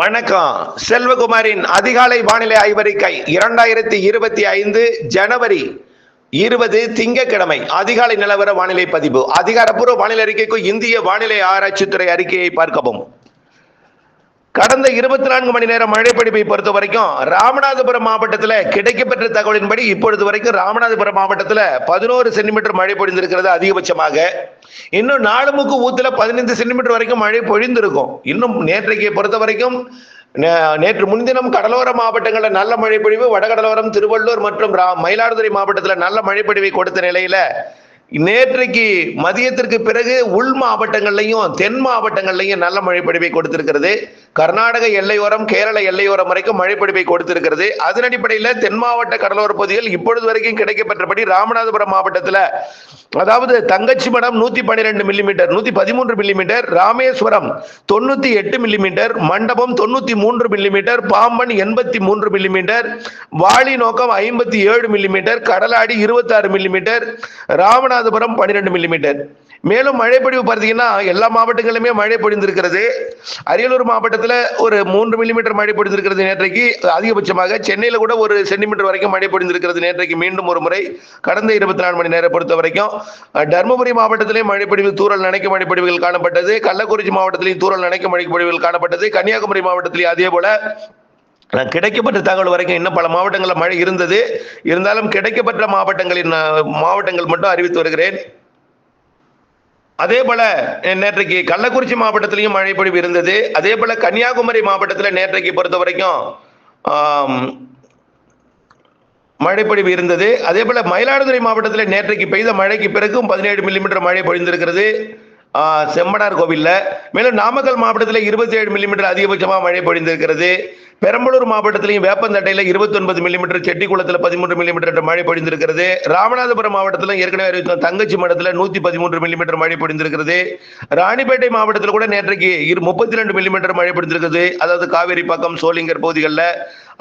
வணக்கம். செல்வகுமாரின் அதிகாலை வானிலை ஆய்வறிக்கை 2025 ஜனவரி 20 திங்கட்கிழமை அதிகாலை நிலவர வானிலை பதிவு. அதிகாரப்பூர்வ வானிலை அறிக்கைக்கு இந்திய வானிலை ஆராய்ச்சித்துறை அறிக்கையை பார்க்கவும். கடந்த 24 மணி நேரம் மழைப்பொழிவை பொறுத்த வரைக்கும் ராமநாதபுரம் மாவட்டத்தில் கிடைக்கப்பெற்ற தகவலின்படி இப்பொழுது வரைக்கும் ராமநாதபுரம் மாவட்டத்தில் 11 சென்டிமீட்டர் மழை பொழிந்திருக்கிறது அதிகபட்சமாக. இன்னும் நாலுமுக்கு ஊத்துல 15 சென்டிமீட்டர் வரைக்கும் மழை பொழிந்திருக்கும். இன்னும் நேற்றைக்கு பொறுத்த வரைக்கும் நேற்று முன்தினம் கடலோர மாவட்டங்களில் நல்ல மழை பொழிவு, வடகடலோரம், திருவள்ளூர் மற்றும் மயிலாடுதுறை மாவட்டத்தில் நல்ல மழை பொழிவை கொடுத்த நிலையில நேற்றைக்கு மதியத்திற்கு பிறகு உள் மாவட்டங்கள்லையும் தென் மாவட்டங்கள்லையும் நல்ல மழைப்பொழிவை கொடுத்திருக்கிறது. கர்நாடக எல்லையோரம், கேரள எல்லையோரம் வரைக்கும் மழைப்பொழிவை கொடுத்திருக்கிறது. அதன் அடிப்படையில் தென் மாவட்ட கடலோர பகுதிகள் இப்பொழுது வரைக்கும் கிடைக்கப்பெற்றபடி ராமநாதபுரம் மாவட்டத்தில், அதாவது Thangachimadam 112 millimetre, 113 millimetre, Rameswaram 98 millimetre, மண்டபம் 93 மில்லிமீட்டர், பாம்பன் 83 மில்லிமீட்டர், வாளி நோக்கம் 57 millimetre, Kadaladi 26 millimetre, Ramanathapuram 12 millimetre. மேலும் மழைப்பொழிவு பார்த்தீங்கன்னா எல்லா மாவட்டங்களிலுமே மழை பொழிந்திருக்கிறது. அரியலூர் மாவட்டத்தில் ஒரு 3 மில்லிமீட்டர் மழை பொழிந்திருக்கிறது நேற்றைக்கு அதிகபட்சமாக. சென்னையில் கூட ஒரு சென்டிமீட்டர் வரைக்கும் மழை பொழிந்திருக்கிறது நேற்றைக்கு மீண்டும் ஒரு முறை கடந்த 24 மணி நேரம் பொறுத்த வரைக்கும். தருமபுரி மாவட்டத்திலே மழைப்பொழிவு தூறல் நனைக்கும் மழைப்பொழிவுகள் காணப்பட்டது. கள்ளக்குறிச்சி மாவட்டத்திலேயும் தூறல் நனைக்கும் மழைப்பொழிவுகள் காணப்பட்டது. கன்னியாகுமரி மாவட்டத்திலேயே அதே போல கிடைக்கப்பட்ட தகவல் வரைக்கும் இன்னும் பல மாவட்டங்களில் மழை இருந்தது. இருந்தாலும் கிடைக்கப்பட்ட மாவட்டங்கள் மட்டும் அறிவித்து வருகிறேன். அதே போல நேற்றைக்கு கள்ளக்குறிச்சி மாவட்டத்திலையும் மழை பொழிவு இருந்தது. அதே போல கன்னியாகுமரி மாவட்டத்தில் நேற்றைக்கு பொறுத்த வரைக்கும் மழைப்பொழிவு இருந்தது. அதே போல மயிலாடுதுறை மாவட்டத்தில் நேற்றைக்கு பெய்த மழைக்கு பிறகும் 17 மில்லிமீட்டர் மழை பொழிந்திருக்கிறது செம்மனார் கோவில்ல. மேலும் நாமக்கல் மாவட்டத்தில் 27 மில்லிமீட்டர் அதிகபட்சமாக மழை பொழிந்திருக்கிறது. பெரம்பலூர் மாவட்டத்திலையும் வேப்பந்தட்டையில் 29 மில்லிமீட்டர், செட்டிக்குளத்தில் 13 மில்லிமீட்டர் மழை பொழிந்திருக்கிறது. ராமநாதபுரம் மாவட்டத்தில் ஏற்கனவே அறிவித்த தங்கச்சி மடத்தில் 113 மில்லிமீட்டர் மழை பொழிந்திருக்கிறது. ராணிப்பேட்டை மாவட்டத்தில் கூட நேற்றைக்கு 32 மில்லிமீட்டர் மழை பொழிந்திருக்கிறது. அதாவது காவேரி பக்கம் சோளிங்கர் பகுதிகளில்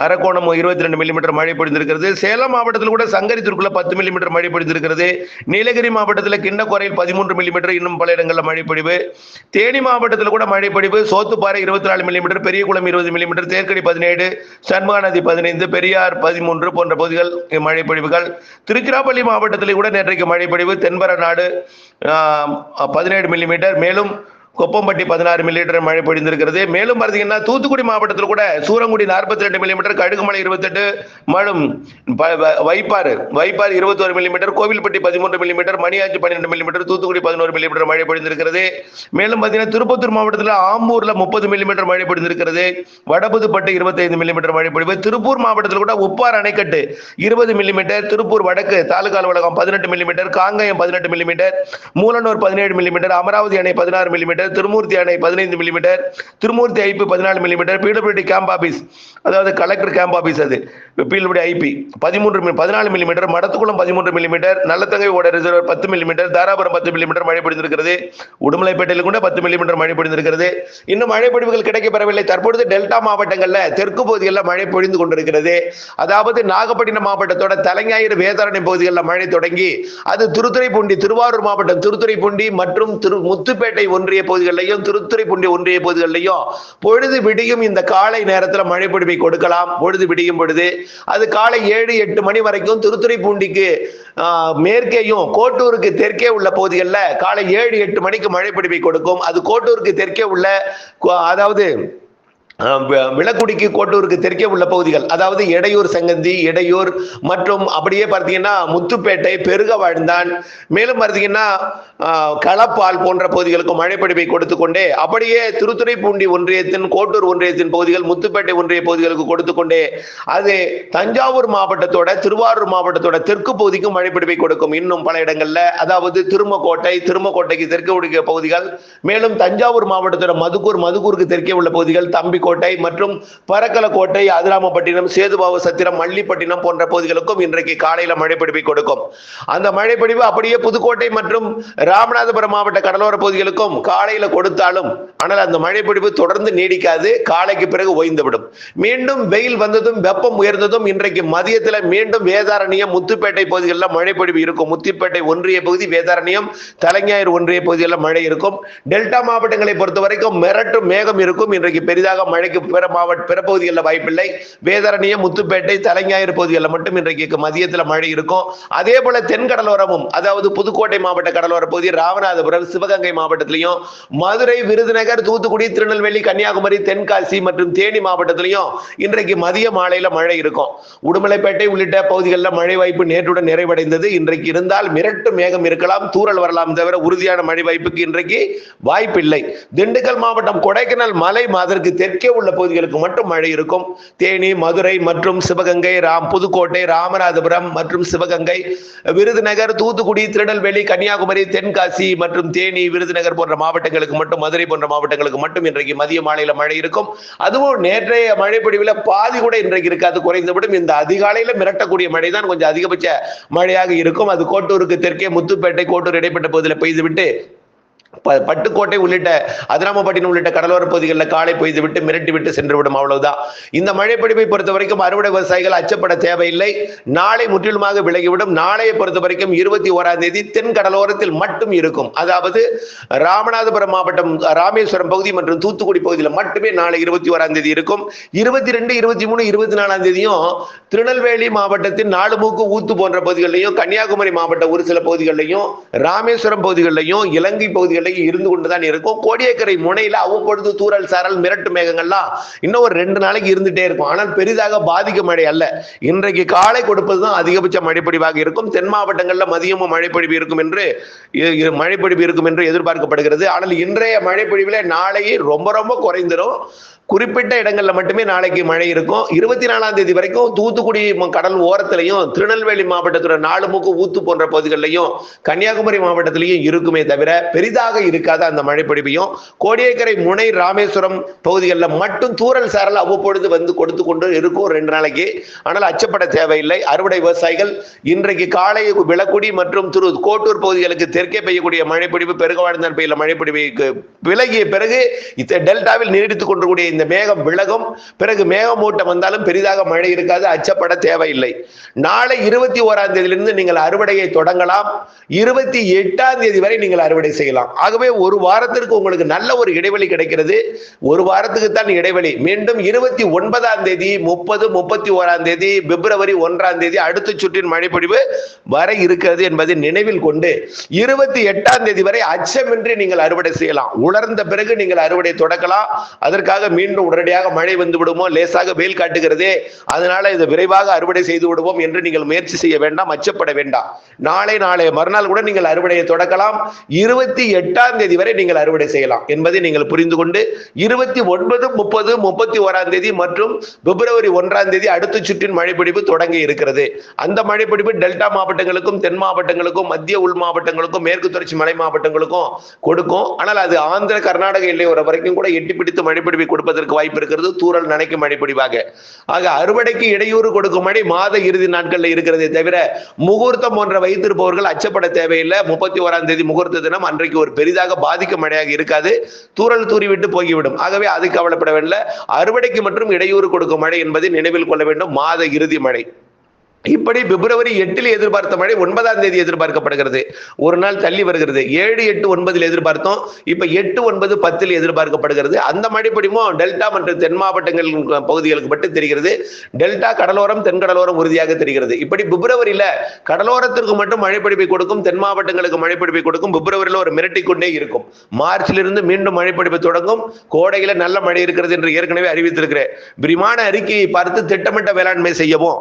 அரக்கோணம் 22 மில்லிமீட்டர் மழை பொழிந்திருக்கிறது. சேலம் மாவட்டத்தில் கூட சங்கரித்திற்குள்ள 10 மில்லிமீட்டர் மழை பொழிந்திருக்கிறது. நீலகிரி மாவட்டத்தில் கிண்ணக்கோரையில் 13 மில்லிமீட்டர், இன்னும் பல இடங்களில் மழை பொழிவு. தேனி மாவட்டத்தில் கூட மழை பொழிவு. சோத்துப்பாறை 24 மில்லிமீட்டர், பெரியகுளம் 20 மில்லிமீட்டர், தேர்க்கடி 17, சண்முகா நதி 15, பெரியார் 13 போன்ற பகுதிகள் மழை பொழிவுகள். திருச்சிராப்பள்ளி மாவட்டத்தில் கூட நேற்றைக்கு மழை பொழிவு. தென்பரநாடு 17 மில்லிமீட்டர், மேலும் கொப்பம்பட்டி 16 மில்லிமீட்டர் மழை பொழிந்திருக்கிறது. மேலும் பார்த்தீங்கன்னா தூத்துக்குடி மாவட்டத்தில் கூட சூரங்குடி 42 மில்லிமீட்டர், கடுகுமலை 28, மேலும் Vaipparu 21 millimetre, Kovilpatti 13 millimetre, Maniyachi 12 millimetre, Thoothukudi 11 millimetre மழை பொழிந்திருக்கிறது. மேலும் பார்த்தீங்கன்னா திருப்பத்தூர் மாவட்டத்தில் ஆம்பூர்ல 30 மில்லிமீட்டர் மழை பொழிந்திருக்கிறது. வடபுதுப்பட்டு 25 மில்லிமீட்டர் மழை பொழிவு. திருப்பூர் மாவட்டத்தில் கூட உப்பார் அணைக்கட்டு 20 மில்லிமீட்டர், திருப்பூர் வடக்கு தாலுகா அலுவலகம் 18 millimetre, Kangayam 18 millimetre, Mulanur 17 millimetre, Amaravathi அணை 16 மில்லிமீட்டர், திருமூர்த்தி அணை 15 millimetre, Thirumoorthy IP 14 millimetre, PWD camp office, அதாவது கலெக்டர் கேம்ப் ஆபீஸ், அது PWD IP 14 millimetre, Madathukulam 13 millimetre, Nallathangai ஓட ரிசர்வர் 10 மில்லிமீட்டர், தாராபுரம் 10 மில்லிமீட்டர் மழை பொழிந்திருக்கிறது. உடுமலைப்பேட்டையில் கூட 10 மில்லிமீட்டர் மழை பொழிந்திருக்கிறது. இன்னும் மழை பொழிவுகள் கிடைக்கப்பெறவில்லை. தற்பொழுது டெல்டா மாவட்டங்களில் தெற்கு பகுதிகளில் மழை பொழிந்து கொண்டிருக்கிறது. அதாவது நாகப்பட்டினம் மாவட்டத்தோட தலைஞாயிறு வேதாரண்யம் பகுதிகளில் மழை தொடங்கி அது திருத்துறைப்பூண்டி, திருவாரூர் மாவட்டம் திருத்துறைப்பூண்டி மற்றும் முத்துப்பேட்டை ஒன்றிய பகுதிகளிலையும் திருத்துறைப்பூண்டி ஒன்றிய பகுதிகளிலையும் பொழுது விடியும் இந்த காலை நேரத்தில் மழை பொழிவை கொடுக்கலாம். பொழுது விடியும் பொழுது அது காலை 7-8 மணி வரைக்கும் திருத்துறைப்பூண்டிக்கு மேற்கேயும் கோட்டூருக்கு தெற்கே உள்ள பகுதிகளில் காலை 7-8 மணிக்கு மழை பொழிவை கொடுக்கும். அது கோட்டூருக்கு தெற்கே உள்ள, அதாவது விளக்குடிக்கு கோட்டூருக்கு தெற்கே உள்ள பகுதிகள், அதாவது எடையூர், செங்கந்தி, எடையூர் மற்றும் அப்படியே பார்த்தீங்கன்னா முத்துப்பேட்டை, பெருக வாழ்ந்தான், மேலும் பார்த்தீங்கன்னா களப்பால் போன்ற பகுதிகளுக்கு மழைப்பொழிவை கொடுத்து கொண்டே அப்படியே திருத்துறைப்பூண்டி ஒன்றியத்தின், கோட்டூர் ஒன்றியத்தின் பகுதிகள், முத்துப்பேட்டை ஒன்றிய பகுதிகளுக்கு கொடுத்து கொண்டே அது தஞ்சாவூர் மாவட்டத்தோட, திருவாரூர் மாவட்டத்தோட தெற்கு பகுதிக்கும் மழைப்பொழிவை கொடுக்கும். இன்னும் பல இடங்கள்ல, அதாவது திருமக்கோட்டைக்கு தெற்கு உள்ள பகுதிகள், மேலும் தஞ்சாவூர் மாவட்டத்தோட மதுக்கூருக்கு தெற்கே உள்ள பகுதிகள், தம்பி கோட்டை மற்றும் பரக்கலக்கோட்டை, அதிராமப்பட்டினம், சேதுபாவு சத்திரம், மல்லிப்பட்டினம் போன்ற பகுதிகளுக்கும் இன்றைக்கு காலையில மழைப்பொழிவை கொடுக்கும். அந்த மழைப்பொழிவு அப்படியே புதுக்கோட்டை மற்றும் ராமநாதபுரம் மாவட்ட கடலோர பகுதிகளுக்கும் காலையில கொடுத்தாலும், ஆனால் அந்த மழைப்பொழிவு தொடர்ந்து நீடிக்காது. காலைக்கு பிறகு ஓய்ந்துவிடும். மீண்டும் வெயில் வந்ததும் வெப்பம் உயர்ந்ததும் இன்றைக்கு மதியத்தில் மீண்டும் வேதாரண்யம், முத்துப்பேட்டை பகுதிகளில் மழைப்பொழிவு இருக்கும். முத்துப்பேட்டை ஒன்றிய பகுதி, வேதாரண்யம், தலைஞாயிறு ஒன்றிய பகுதிகளில் மழை இருக்கும். டெல்டா மாவட்டங்களை பொறுத்த வரைக்கும் மிரட்டும் மேகம் இருக்கும். இன்றைக்கு பெரிதாக மழைக்கு பிற பகுதிகளில் வாய்ப்பில்லை. வேதாரண்யம், முத்துப்பேட்டை, தலைஞாயிறு பகுதிகளில் மட்டும் இன்றைக்கு மதியத்தில் மழை இருக்கும். அதே போல தென் கடலோரமும், அதாவது புதுக்கோட்டை மாவட்ட கடலோர பகுதி, ராமநாதபுரம், சிவகங்கை மாவட்டத்திலையும், மதுரை, விருதுநகர், தூத்துக்குடி, திருநெல்வேலி, கன்னியாகுமரி, தென்காசி மற்றும் தேனி மாவட்டத்திலையும் இன்றைக்கு மதிய மாலையில மழை இருக்கும். உடுமலைப்பேட்டை உள்ளிட்ட பகுதிகளில் மழை வாய்ப்பு நேற்றுடன் நிறைவடைந்தது. இன்றைக்கு இருந்தால் மிரட்டு மேகம் இருக்கலாம், தூறல் வரலாம், தவிர உறுதியான மழை வாய்ப்புக்கு இன்றைக்கு வாய்ப்பில்லை. திண்டுக்கல் மாவட்டம், கொடைக்கானல் மலை அதற்கு தெற்கே உள்ள பகுதிகளுக்கு மட்டும் மழை இருக்கும். தேனி, மதுரை மற்றும் சிவகங்கை, புதுக்கோட்டை, ராமநாதபுரம் மற்றும் சிவகங்கை, விருதுநகர், தூத்துக்குடி, திருநெல்வேலி, கன்னியாகுமரி, தென்காசி மற்றும் தேனி, விருதுநகர் போன்ற மாவட்டங்களுக்கு மட்டும், மதுரை போன்ற மாவட்டங்களுக்கு மட்டும் இன்றைக்கு மதிய மாலையில மழை இருக்கும். அதுவும் நேற்றைய மழை பொழிவில் பாதி கூட இன்றைக்கு இருக்காது, குறைந்தபடும் இந்த அதிகாலையில மிரட்டக்கூடிய மழை தான் கொஞ்சம் அதிகபட்ச மழையாக இருக்கும். அது கோட்டூருக்கு தெற்கே முத்துப்பேட்டை, கோட்டூர் இடைப்பட்ட பகுதியில் பெய்துவிட்டு பட்டுக்கோட்டை உள்ளிட்ட அதிராமப்பட்டினம் உள்ளிட்ட கடலோர பகுதிகளில் காலை பெய்து விட்டு மிரட்டி விட்டு சென்றுவிடும், அவ்வளவுதான். இந்த மழை பொழிவை பொறுத்த வரைக்கும் அறுவடை விவசாயிகள் அச்சப்பட தேவையில்லை. நாளை முற்றிலுமாக விலகிவிடும். நாளையை பொறுத்த வரைக்கும் 21ஆம் தேதி தென் கடலோரத்தில் மட்டும் இருக்கும். அதாவது ராமநாதபுரம் மாவட்டம், ராமேஸ்வரம் பகுதி மற்றும் தூத்துக்குடி பகுதியில் மட்டுமே நாளை 21ஆம் தேதி இருக்கும். 22, 23, 24ஆம் தேதியும் திருநெல்வேலி மாவட்டத்தின் நாலுமூக்கு, ஊத்து போன்ற பகுதிகளிலையும், கன்னியாகுமரி மாவட்ட ஒரு சில பகுதிகளிலையும், ராமேஸ்வரம் பகுதிகளிலையும், இலங்கை பகுதிகளில் இருந்து கொண்டுதான் இருக்கும். கோடியக்கரை முனையில அவ்வப்பொழுது தூறல், சாரல், மிரட்டு மேகங்கள்லாம் இன்னும் ஒரு 2 நாளைக்கு இருந்துட்டே இருக்கும். ஆனால் பெரிதாக பாதிக்கும் மழை அல்ல. இன்றைக்கு காலை கொடுப்பதுதான் அதிகபட்ச மழைப்பொழிவாக இருக்கும். தென் மாவட்டங்களில் மதியமும் மழைப்பொழிவு இருக்கும் என்று எதிர்பார்க்கப்படுகிறது. ஆனால் இன்றைய மழைப்பொழிவில் நாளையே ரொம்ப ரொம்ப குறைந்துடும். குறிப்பிட்ட இடங்கள்ல மட்டுமே நாளைக்கு மழை இருக்கும். 24ஆம் தேதி வரைக்கும் தூத்துக்குடி கடல் ஓரத்திலையும், திருநெல்வேலி மாவட்டத்தோட நாலுமுக்கு, ஊத்து போன்ற பகுதிகளிலையும், கன்னியாகுமரி மாவட்டத்திலையும் இருக்குமே தவிர பெரிதாக இருக்காத அந்த மழை பொழிவையும், கோடியக்கரை முனை, ராமேஸ்வரம் பகுதிகளில் மட்டும் தூறல் சாரல் அவ்வப்பொழுது வந்து கொடுத்து கொண்டு இருக்கும் 2 நாளைக்கு. ஆனால் அச்சப்பட தேவையில்லை. அறுவடை விவசாயிகள் இன்றைக்கு காலை விளக்குடி மற்றும் கோட்டூர் பகுதிகளுக்கு தெற்கே பெய்யக்கூடிய மழைப்பொழிவு, பெருகவாழ்ந்தான் பெய்யல மழைப்பொழிவுக்கு விலகிய பிறகு டெல்டாவில் நீடித்துக் கொண்டிருக்கூடிய இந்த மேகம் விலகும். பிறகு மேகமூட்டம் வந்தாலும் பெரிதாக மழை இருக்காது, அச்சப்பட தேவையில்லை. நாளை 21ஆம் தேதியிலிருந்து நீங்கள் அறுவடையை தொடங்கலாம். 28ஆம் தேதி வரை நீங்கள் அறுவடை செய்யலாம். ஆகவே ஒரு வாரத்திற்கு உங்களுக்கு நல்ல ஒரு இடைவெளி கிடைக்கிறது. ஒரு வாரத்துக்கு தான் இடைவெளி. மீண்டும் 29ஆம் தேதி, 30, 31ஆம் தேதி, பிப்ரவரி 1ஆம் தேதி அடுத்த சுற்றின் மழைப்பொழிவு வர இருக்கிறது என்பதை நினைவில் கொண்டு 28ஆம் தேதி வரை அச்சமின்றி நீங்கள் அறுவடை செய்யலாம். உலர்ந்த பிறகு நீங்கள் அறுவடை தொடக்கலாம். அதற்காக மீண்டும் உடனடியாக மழை வந்து விடுமோ, லேசாக வெயில் காட்டுகிறதே, அதனால இதை விரைவாக அறுவடை செய்து விடுவோம் என்று நீங்கள் முயற்சி செய்ய வேண்டாம், அச்சப்பட வேண்டாம். நாளை மறுநாள் கூட நீங்கள் அறுவடையை தொடக்கலாம். 28ஆம் தேதி வரை நீங்கள் அறுவடை செய்யலாம் என்பதை நீங்கள் புரிந்து கொண்டு 29, 30, 31ஆம் தேதி மற்றும் பிப்ரவரி 1ஆம் தேதி அடுத்த சுற்றின் மழைப்பிடிப்பு தொடங்கி இருக்கிறது. அந்த மழைப்பிடிப்பு டெல்டா மாவட்டங்களுக்கும், தென் மாவட்டங்களுக்கும், மத்திய உள் மாவட்டங்களுக்கும், மேற்கு தொடர்ச்சி மலை மாவட்டங்களுக்கும் கொடுக்கும். ஆனால் அது ஆந்திர, கர்நாடக எல்லையோர வரைக்கும் கூட எட்டி பிடித்து மழைப்பிடிப்பை கொடுப்பதற்கு வாய்ப்பு இருக்கிறது, தூறல் நனைக்கும் மழைப்பிடிப்பாக. ஆக அறுவடைக்கு இடையூறு கொடுக்கும் மழை மாத இறுதி நாட்களில் இருக்கிறதே தவிர முகூர்த்தம் போன்ற வைத்திருப்பவர்கள் அச்சப்பட தேவையில்லை. 31ஆம் தேதி முகூர்த்த தினம், அன்றைக்கு ஒரு பெரிதாக பாதிக்கும் மழையாக இருக்காது, தூறல் தூறிவிட்டு போய்விடும். ஆகவே அது கவலைப்பட வேண்டிய, அறுவடைக்கு மற்றும் இடையூறு கொடுக்கும் மழை என்பதை நினைவில் கொள்ள வேண்டும். மாத இறுதி மழை. இப்படி பிப்ரவரி 8 எதிர்பார்த்த மழை 9ஆம் தேதி எதிர்பார்க்கப்படுகிறது. ஒரு நாள் தள்ளி வருகிறது. 7, 8, 9 எதிர்பார்த்தோம். இப்ப 8, 9, 10 எதிர்பார்க்கப்படுகிறது. அந்த மழைப்பொழிவும் டெல்டா மற்றும் தென் மாவட்டங்கள் பகுதிகளுக்கு மட்டும் தெரிகிறது. டெல்டா, கடலோரம், தென்கடலோரம் உறுதியாக தெரிகிறது. இப்படி பிப்ரவரியில கடலோரத்திற்கு மட்டும் மழைப்பொழிவை கொடுக்கும், தென் மாவட்டங்களுக்கு மழைப்பொழிவை கொடுக்கும். பிப்ரவரியில ஒரு மிரட்டிக் கொண்டே இருக்கும். மார்ச்சிலிருந்து மீண்டும் மழைப்பொழிவு தொடங்கும். கோடையில நல்ல மழை இருக்கிறது என்று ஏற்கனவே அறிவித்திருக்கிறேன். விரிவான அறிக்கையை பார்த்து திட்டமிட்ட வேளாண்மை செய்யவும்,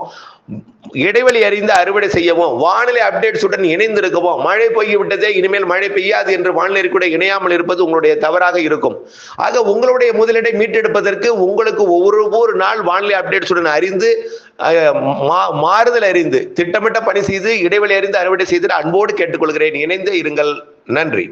இடைவெளி அறிந்து அறுவடை செய்யவும், வானிலை அப்டேட்ஸுடன் இணைந்திருக்கவும். மழை பெய்யவிட்டதே, இனிமேல் மழை பெய்யாது என்று வானிலை கூட இணையாமல் இருப்பது உங்களுடைய தவறாக இருக்கும். ஆக உங்களுடைய முதலீடை மீட்டெடுப்பதற்கு உங்களுக்கு ஒவ்வொரு நாள் வானிலை அப்டேட்ஸுடன் அறிந்து, மாறுதல் அறிந்து, திட்டமிட்ட பணி செய்து, இடைவெளி அறிந்து அறுவடை செய்து அன்போடு கேட்டுக்கொள்கிறேன். இணைந்து இருங்கள். நன்றி.